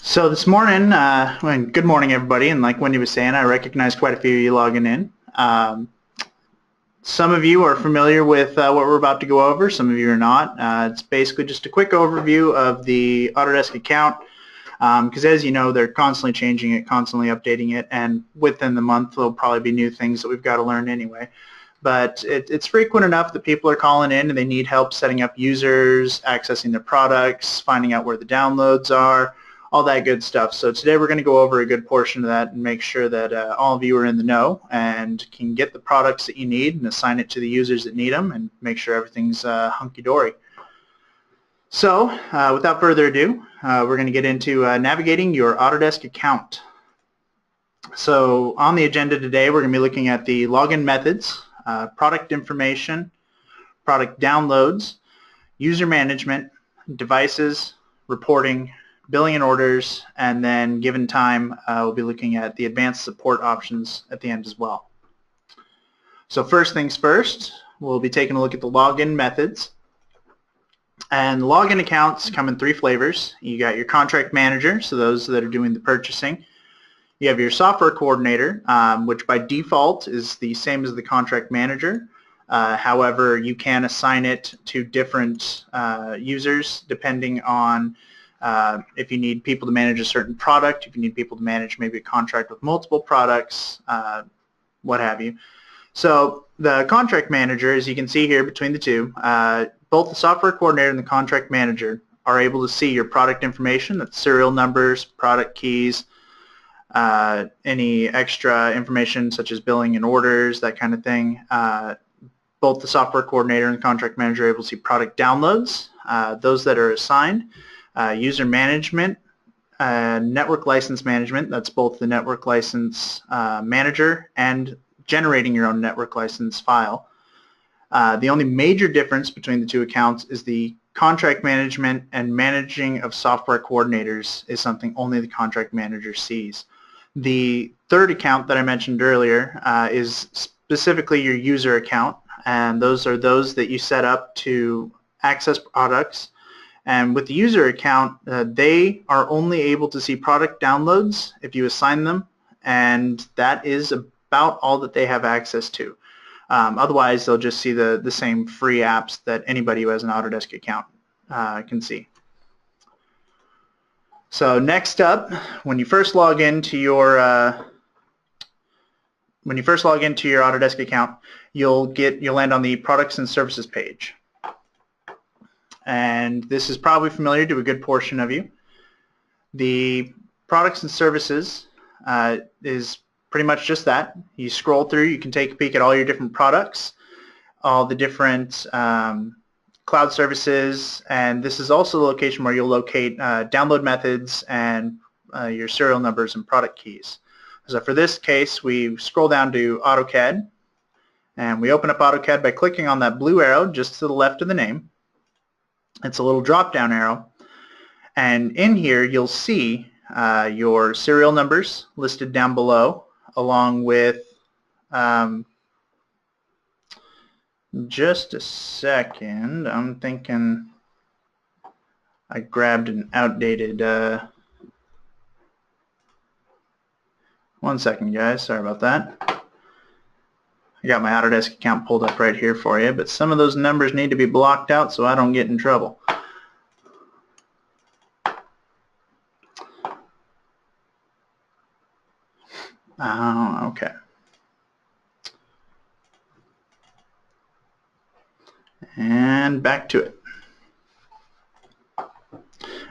So this morning, good morning everybody, and like Wendy was saying, I recognize quite a few of you logging in. Some of you are familiar with what we're about to go over, some of you are not. It's basically just a quick overview of the Autodesk account, because as you know, they're constantly changing it, constantly updating it, and within the month there'll probably be new things that we've got to learn anyway. But it's frequent enough that people are calling in and they need help setting up users, accessing their products, finding out where the downloads are, all that good stuff. So today we're going to go over a good portion of that and make sure that all of you are in the know and can get the products that you need and assign it to the users that need them and make sure everything's hunky-dory. So without further ado, we're going to get into navigating your Autodesk account. So on the agenda today, we're going to be looking at the login methods, product information, product downloads, user management, devices, reporting, billing and orders, and then given time we'll be looking at the advanced support options at the end as well. So first things first, we'll be taking a look at the login methods. And login accounts come in three flavors. You got your contract manager, so those that are doing the purchasing. You have your software coordinator, which by default is the same as the contract manager. However, you can assign it to different users depending on if you need people to manage a certain product, if you need people to manage maybe a contract with multiple products, what have you. So the contract manager, as you can see here between the two, both the software coordinator and the contract manager are able to see your product information, that's serial numbers, product keys, any extra information such as billing and orders, that kind of thing. Both the software coordinator and the contract manager are able to see product downloads, those that are assigned, user management, network license management, that's both the network license manager and generating your own network license file. The only major difference between the two accounts is the contract management and managing of software coordinators is something only the contract manager sees. The third account that I mentioned earlier is specifically your user account, and those are those that you set up to access products. And with the user account, they are only able to see product downloads if you assign them, and that is about all that they have access to. Otherwise, they'll just see the same free apps that anybody who has an Autodesk account can see. So next up, when you first log into your Autodesk account, you'll land on the products and services page. And this is probably familiar to a good portion of you. The products and services is pretty much just that. You scroll through, you can take a peek at all your different products, all the different cloud services, and this is also the location where you'll locate download methods and your serial numbers and product keys. So for this case, we scroll down to AutoCAD, and we open up AutoCAD by clicking on that blue arrow just to the left of the name. It's a little drop-down arrow, and in here you'll see your serial numbers listed down below, along with just a second, I'm thinking I grabbed an outdated one second guys, sorry about that. I got my Autodesk account pulled up right here for you, but some of those numbers need to be blocked out so I don't get in trouble. Okay. And back to it.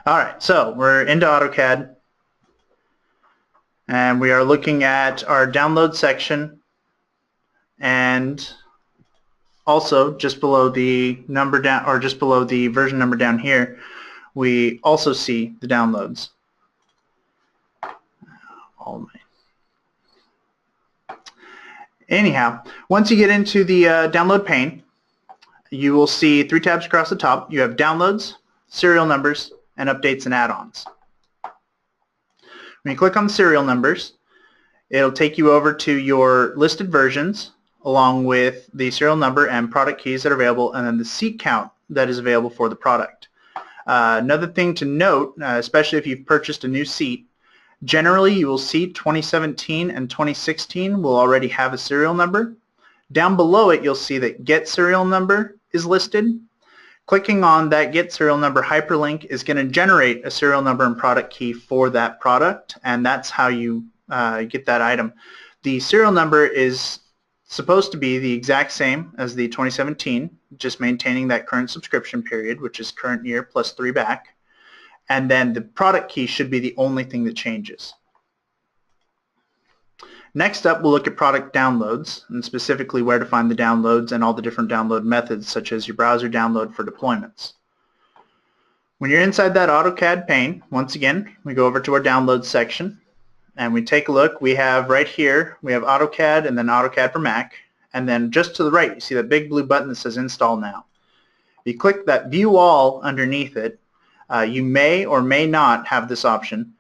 Alright, so we're into AutoCAD, and we are looking at our download section, and also just below the number down, or just below the version number down here, we also see the downloads. Anyhow, once you get into the download pane, you will see three tabs across the top. You have downloads, serial numbers, and updates and add-ons. When you click on the serial numbers, it'll take you over to your listed versions along with the serial number and product keys that are available, and then the seat count that is available for the product. Another thing to note, especially if you've purchased a new seat, generally you will see 2017 and 2016 will already have a serial number. Down below it, you'll see that Get Serial Number is listed. Clicking on that Get Serial Number hyperlink is going to generate a serial number and product key for that product, and that's how you get that item. The serial number is supposed to be the exact same as the 2017, just maintaining that current subscription period, which is current year plus 3 back. And then the product key should be the only thing that changes. Next up, we'll look at product downloads, and specifically where to find the downloads and all the different download methods, such as your browser download for deployments. When you're inside that AutoCAD pane, once again, we go over to our downloads section, and we take a look. We have right here, we have AutoCAD and then AutoCAD for Mac, and then just to the right, you see that big blue button that says Install Now. If you click that View All underneath it, you may or may not have this option.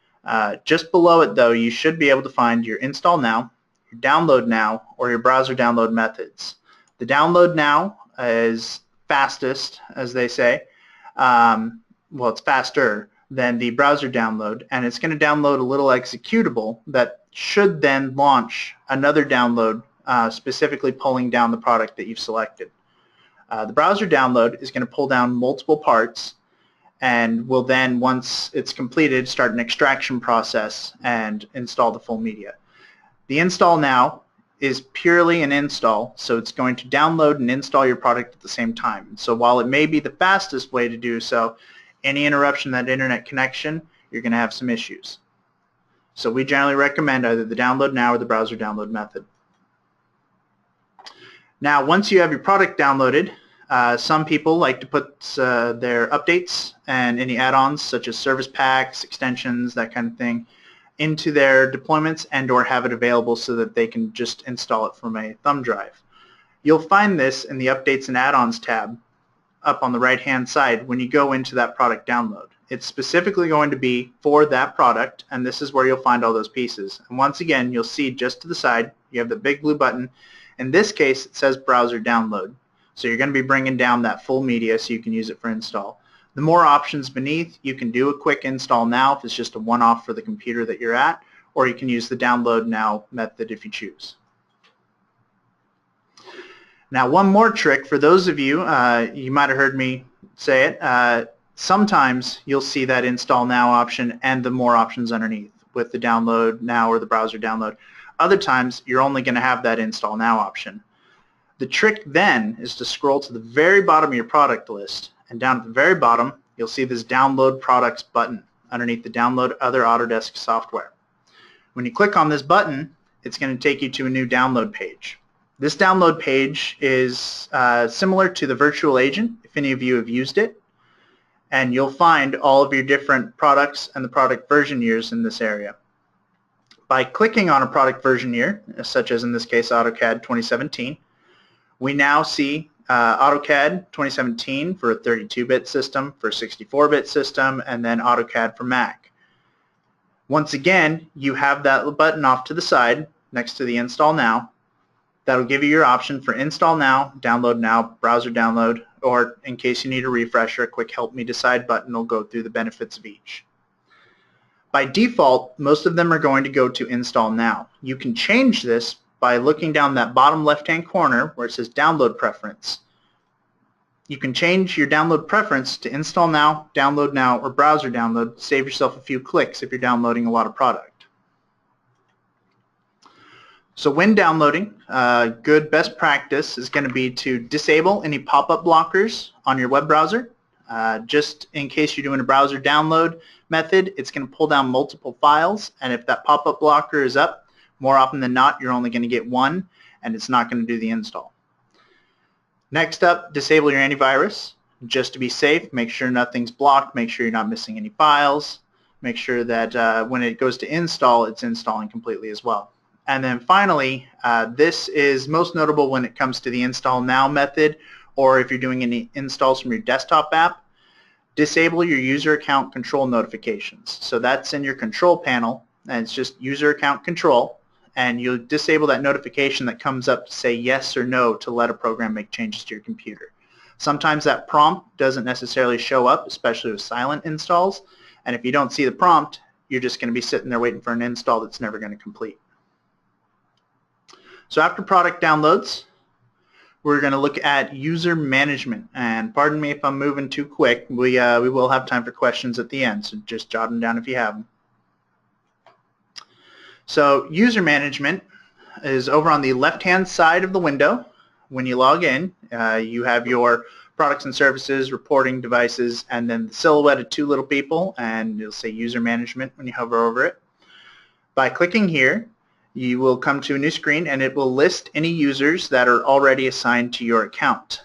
Just below it, though, you should be able to find your Install Now, your Download Now, or your browser download methods. The Download Now is fastest, as they say. Well, it's faster than the browser download, and it's going to download a little executable that should then launch another download, specifically pulling down the product that you've selected. The browser download is going to pull down multiple parts, and will then, once it's completed, start an extraction process and install the full media. The Install Now is purely an install, so it's going to download and install your product at the same time. So while it may be the fastest way to do so, any interruption in that internet connection, you're going to have some issues. So we generally recommend either the Download Now or the browser download method. Now, once you have your product downloaded, some people like to put their updates and any add-ons such as service packs, extensions, that kind of thing, into their deployments and or have it available so that they can just install it from a thumb drive. You'll find this in the Updates and Add-ons tab up on the right-hand side when you go into that product download. It's specifically going to be for that product, and this is where you'll find all those pieces. And once again, you'll see just to the side, you have the big blue button. In this case, it says Browser Download. So you're going to be bringing down that full media so you can use it for install. The more options beneath, you can do a quick install now if it's just a one-off for the computer that you're at, or you can use the Download Now method if you choose. Now, one more trick for those of you, you might have heard me say it, sometimes you'll see that Install Now option and the more options underneath with the Download Now or the browser download. Other times, you're only going to have that Install Now option. The trick then is to scroll to the very bottom of your product list, and down at the very bottom you'll see this Download Products button underneath the Download Other Autodesk Software. When you click on this button, it's going to take you to a new download page. This download page is similar to the virtual agent, if any of you have used it, and you'll find all of your different products and the product version years in this area. By clicking on a product version year, such as in this case AutoCAD 2017, we now see AutoCAD 2017 for a 32-bit system, for a 64-bit system, and then AutoCAD for Mac. Once again, you have that button off to the side next to the Install Now. That'll give you your option for Install Now, Download Now, Browser Download, or in case you need a refresher, a quick Help Me Decide button will go through the benefits of each. By default, most of them are going to go to Install Now. You can change this by looking down that bottom left-hand corner where it says Download Preference. You can change your download preference to Install Now, Download Now, or Browser Download to save yourself a few clicks if you're downloading a lot of product. So when downloading, good best practice is going to be to disable any pop-up blockers on your web browser. Just in case you're doing a browser download method, it's going to pull down multiple files, and if that pop-up blocker is up, more often than not, you're only going to get one, and it's not going to do the install. Next up, disable your antivirus. Just to be safe, make sure nothing's blocked, make sure you're not missing any files, make sure that when it goes to install, it's installing completely as well. And then finally, this is most notable when it comes to the Install Now method, or if you're doing any installs from your desktop app, disable your user account control notifications. So that's in your control panel, and it's just user account control, and you'll disable that notification that comes up to say yes or no to let a program make changes to your computer. Sometimes that prompt doesn't necessarily show up, especially with silent installs, and if you don't see the prompt, you're just going to be sitting there waiting for an install that's never going to complete. So after product downloads, we're going to look at user management, and pardon me if I'm moving too quick. We will have time for questions at the end, so just jot them down if you have them. So user management is over on the left-hand side of the window. When you log in, you have your products and services, reporting devices, and then the silhouette of two little people, and it'll say user management when you hover over it. By clicking here, you will come to a new screen and it will list any users that are already assigned to your account.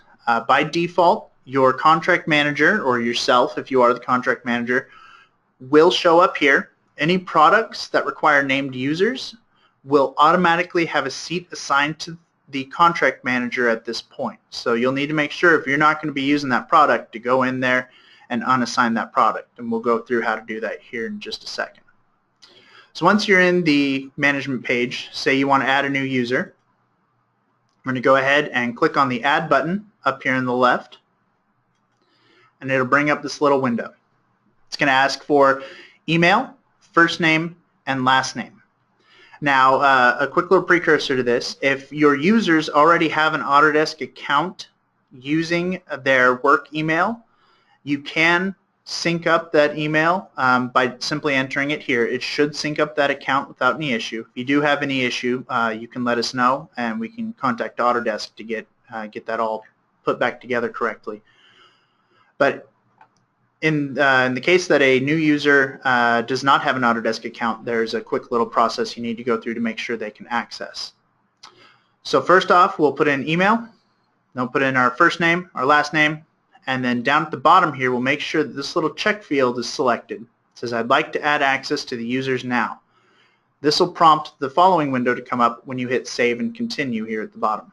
By default, your contract manager, or yourself if you are the contract manager, will show up here. Any products that require named users will automatically have a seat assigned to the contract manager at this point. So you'll need to make sure, if you're not going to be using that product, to go in there and unassign that product. And we'll go through how to do that here in just a second. So once you're in the management page, say you want to add a new user, we're going to go ahead and click on the Add button up here on the left, and it'll bring up this little window. It's going to ask for email, first name, and last name. Now, a quick little precursor to this: if your users already have an Autodesk account using their work email, you can sync up that email by simply entering it here. It should sync up that account without any issue. If you do have any issue, you can let us know, and we can contact Autodesk to get that all put back together correctly. But in the case that a new user does not have an Autodesk account, there's a quick little process you need to go through to make sure they can access. So first off, we'll put in email. Then we'll put in our first name, our last name, and then down at the bottom here, we'll make sure that this little check field is selected. It says, I'd like to add access to the users now. This will prompt the following window to come up when you hit Save and Continue here at the bottom.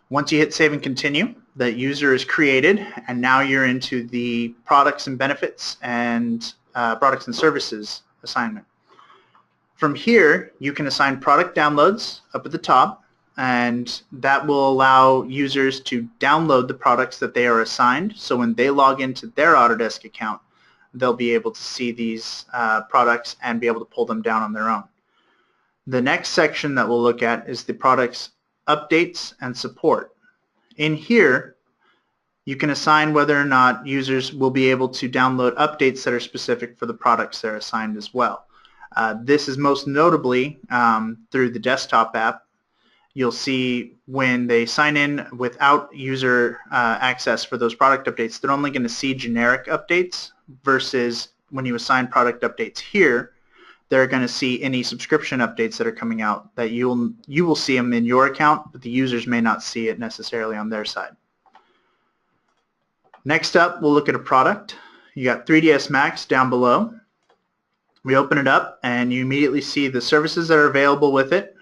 Once you hit Save and Continue, that user is created, and now you're into the products and benefits and products and services assignment. From here, you can assign product downloads up at the top, and that will allow users to download the products that they are assigned. So when they log into their Autodesk account, they'll be able to see these products and be able to pull them down on their own. The next section that we'll look at is the products updates and support. In here, you can assign whether or not users will be able to download updates that are specific for the products they're assigned as well. This is most notably through the desktop app. You'll see when they sign in without user access for those product updates, they're only going to see generic updates, versus when you assign product updates here, they're going to see any subscription updates that are coming out. That you will see them in your account, but the users may not see it necessarily on their side. Next up, we'll look at a product. You got 3ds Max down below. We open it up, and you immediately see the services that are available with it.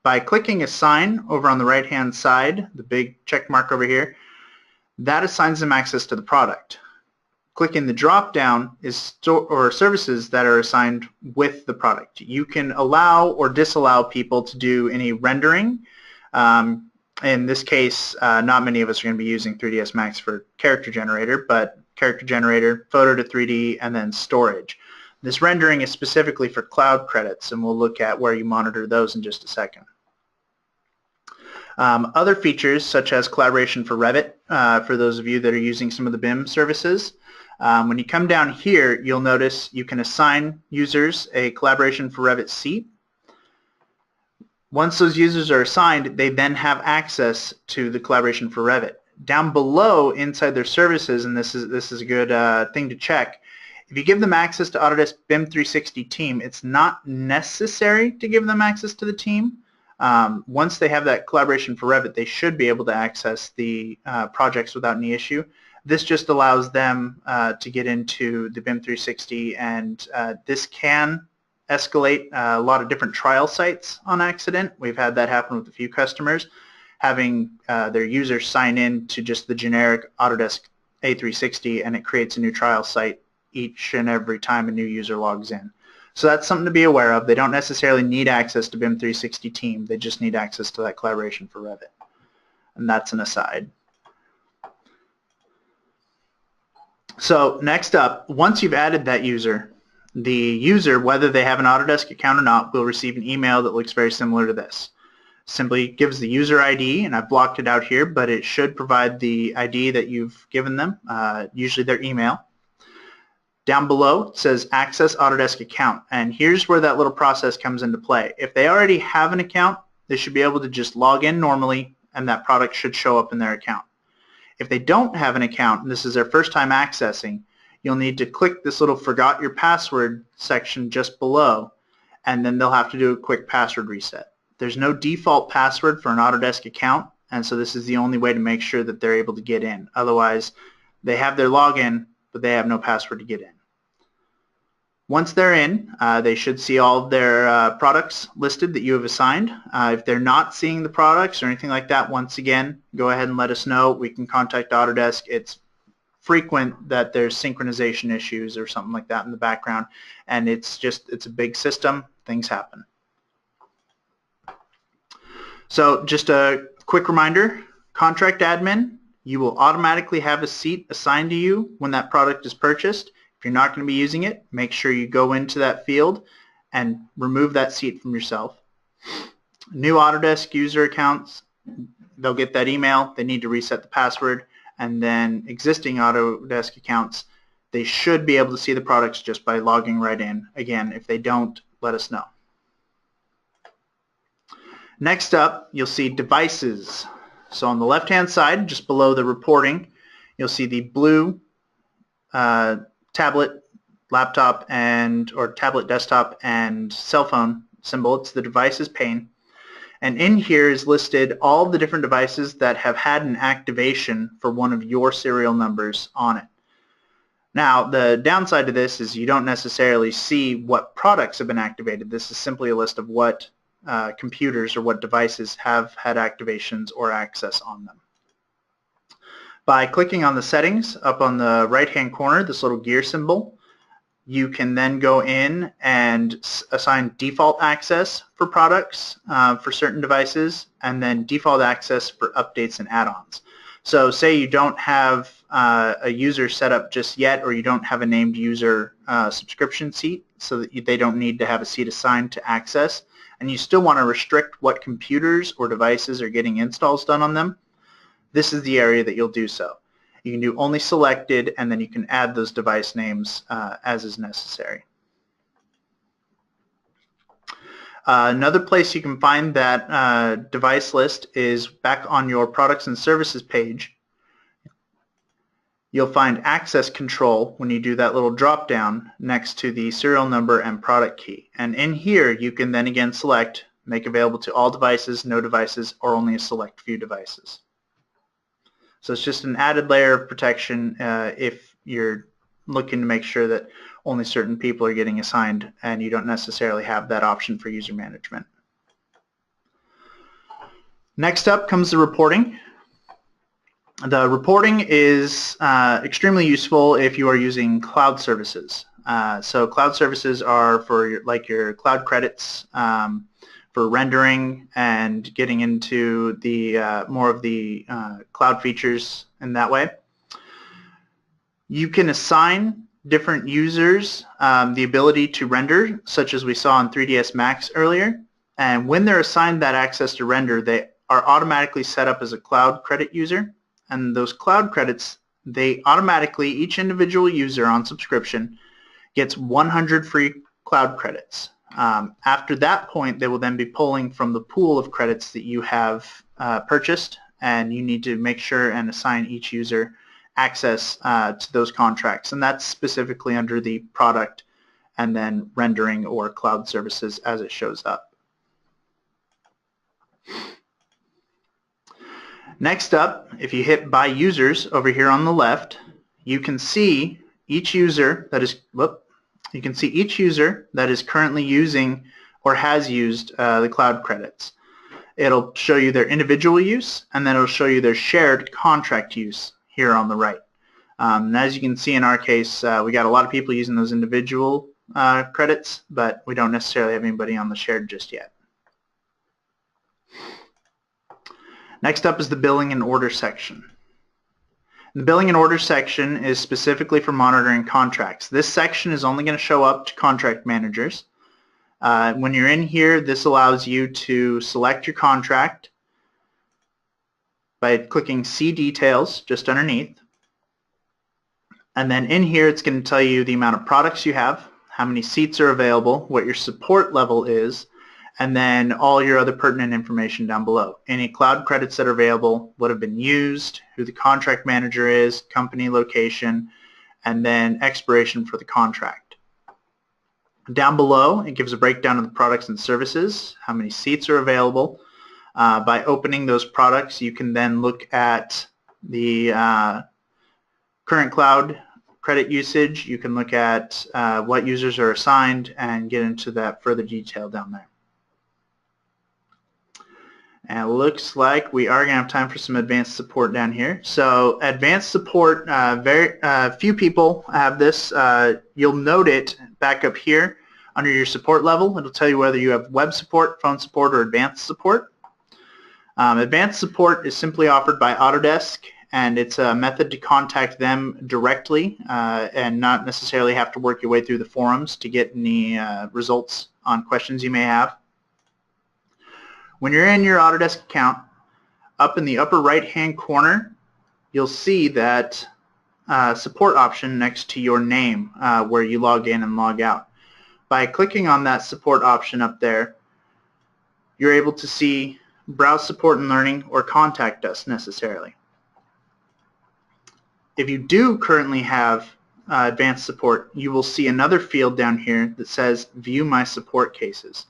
By clicking Assign over on the right-hand side, the big check mark over here, that assigns them access to the product. Clicking the drop-down is services that are assigned with the product. You can allow or disallow people to do any rendering. In this case, not many of us are going to be using 3ds Max for character generator, but character generator, photo to 3D, and then storage. This rendering is specifically for cloud credits, and we'll look at where you monitor those in just a second. Other features, such as collaboration for Revit, for those of you that are using some of the BIM services. When you come down here, you'll notice you can assign users a collaboration for Revit seat. Once those users are assigned, they then have access to the collaboration for Revit. Down below, inside their services, and this is a good thing to check, if you give them access to Autodesk BIM 360 Team, it's not necessary to give them access to the team. Once they have that collaboration for Revit, they should be able to access the projects without any issue. This just allows them to get into the BIM 360, and this can escalate a lot of different trial sites on accident. We've had that happen with a few customers, having their users sign in to just the generic Autodesk A360, and it creates a new trial site each and every time a new user logs in. So that's something to be aware of. They don't necessarily need access to BIM 360 Team. They just need access to that collaboration for Revit. And that's an aside. So next up, once you've added that user, the user, whether they have an Autodesk account or not, will receive an email that looks very similar to this. Simply gives the user ID, and I've blocked it out here, but it should provide the ID that you've given them, usually their email. Down below it says Access Autodesk Account, and here's where that little process comes into play. If they already have an account, they should be able to just log in normally, and that product should show up in their account. If they don't have an account, and this is their first time accessing, you'll need to click this little Forgot Your Password section just below, and then they'll have to do a quick password reset. There's no default password for an Autodesk account, and so this is the only way to make sure that they're able to get in. Otherwise, they have their login, but they have no password to get in. Once they're in, they should see all of their products listed that you have assigned. If they're not seeing the products or anything like that, once again, go ahead and let us know. We can contact Autodesk. It's frequent that there's synchronization issues or something like that in the background, and it's a big system. Things happen. So just a quick reminder, contract admin, you will automatically have a seat assigned to you when that product is purchased. If you're not going to be using it, make sure you go into that field and remove that seat from yourself. New Autodesk user accounts, they'll get that email, they need to reset the password, and then existing Autodesk accounts, they should be able to see the products just by logging right in. Again, if they don't, let us know. Next up, you'll see devices. So on the left-hand side, just below the reporting, you'll see the blue tablet, laptop, or tablet, desktop, and cell phone symbol. It's the devices pane. And in here is listed all the different devices that have had an activation for one of your serial numbers on it. Now, the downside to this is you don't necessarily see what products have been activated. This is simply a list of what computers or what devices have had activations or access on them. By clicking on the settings up on the right-hand corner, this little gear symbol, you can then go in and assign default access for products for certain devices, and then default access for updates and add-ons. So say you don't have a user set up just yet, or you don't have a named user subscription seat, so that they don't need to have a seat assigned to access, and you still want to restrict what computers or devices are getting installs done on them, this is the area that you'll do so. You can do only selected, and then you can add those device names as is necessary. Another place you can find that device list is back on your products and services page. You'll find access control when you do that little drop down next to the serial number and product key. And in here you can then again select make available to all devices, no devices, or only a select few devices. So it's just an added layer of protection if you're looking to make sure that only certain people are getting assigned and you don't necessarily have that option for user management. Next up comes the reporting. The reporting is extremely useful if you are using cloud services. So cloud services are for your cloud credits for rendering and getting into the more of the cloud features in that way. You can assign different users the ability to render, such as we saw in 3ds Max earlier, and when they're assigned that access to render, they are automatically set up as a cloud credit user. And those cloud credits, they automatically, each individual user on subscription gets 100 free cloud credits. After that point, they will then be pulling from the pool of credits that you have purchased, and you need to make sure and assign each user access to those contracts. And that's specifically under the product and then rendering or cloud services as it shows up. Next up, if you hit By Users over here on the left, you can see each user that is currently using or has used the cloud credits. It'll show you their individual use, and then it'll show you their shared contract use here on the right. And as you can see in our case, we got a lot of people using those individual credits, but we don't necessarily have anybody on the shared just yet. Next up is the billing and order section. The billing and order section is specifically for monitoring contracts. This section is only going to show up to contract managers. When you're in here, this allows you to select your contract by clicking See Details just underneath. And then in here, it's going to tell you the amount of products you have, how many seats are available, what your support level is, and then all your other pertinent information down below. Any cloud credits that are available, what have been used, who the contract manager is, company location, and then expiration for the contract. Down below, it gives a breakdown of the products and services, how many seats are available. By opening those products, you can then look at the current cloud credit usage. You can look at what users are assigned and get into that further detail down there. And it looks like we are going to have time for some advanced support down here. So advanced support, very few people have this. You'll note it back up here under your support level. It'll tell you whether you have web support, phone support, or advanced support. Advanced support is simply offered by Autodesk, and it's a method to contact them directly and not necessarily have to work your way through the forums to get any results on questions you may have. When you're in your Autodesk account, up in the upper right-hand corner, you'll see that support option next to your name where you log in and log out. By clicking on that support option up there, you're able to see Browse Support and Learning or Contact Us necessarily. If you do currently have advanced support, you will see another field down here that says View My Support Cases.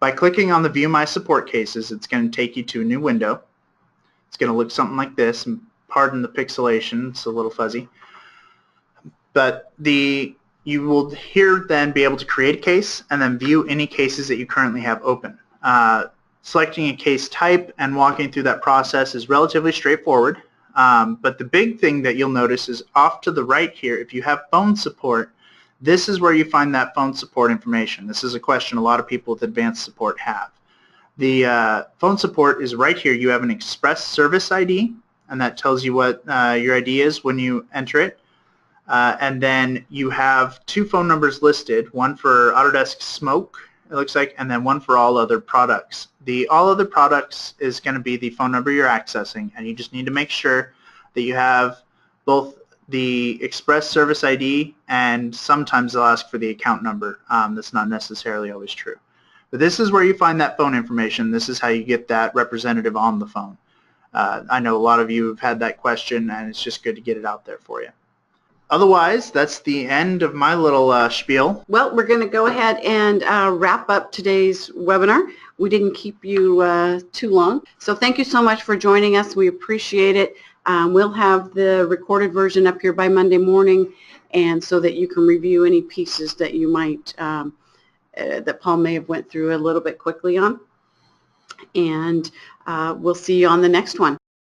By clicking on the View My Support Cases, it's going to take you to a new window. It's going to look something like this, and pardon the pixelation, it's a little fuzzy. But you will here then be able to create a case and then view any cases that you currently have open. Selecting a case type and walking through that process is relatively straightforward. But the big thing that you'll notice is off to the right here, if you have phone support, this is where you find that phone support information. This is a question a lot of people with advanced support have. The phone support is right here. You have an Express Service ID, and that tells you what your ID is when you enter it. And then you have two phone numbers listed, one for Autodesk Smoke, it looks like, and then one for all other products. The all other products is going to be the phone number you're accessing, and you just need to make sure that you have both the Express Service ID, and sometimes they'll ask for the account number. That's not necessarily always true. But this is where you find that phone information. This is how you get that representative on the phone. I know a lot of you have had that question, and it's just good to get it out there for you. Otherwise, that's the end of my little spiel. Well, we're going to go ahead and wrap up today's webinar. We didn't keep you too long. So thank you so much for joining us. We appreciate it. We'll have the recorded version up here by Monday morning, and so that you can review any pieces that you might, that Paul may have went through a little bit quickly on. And we'll see you on the next one.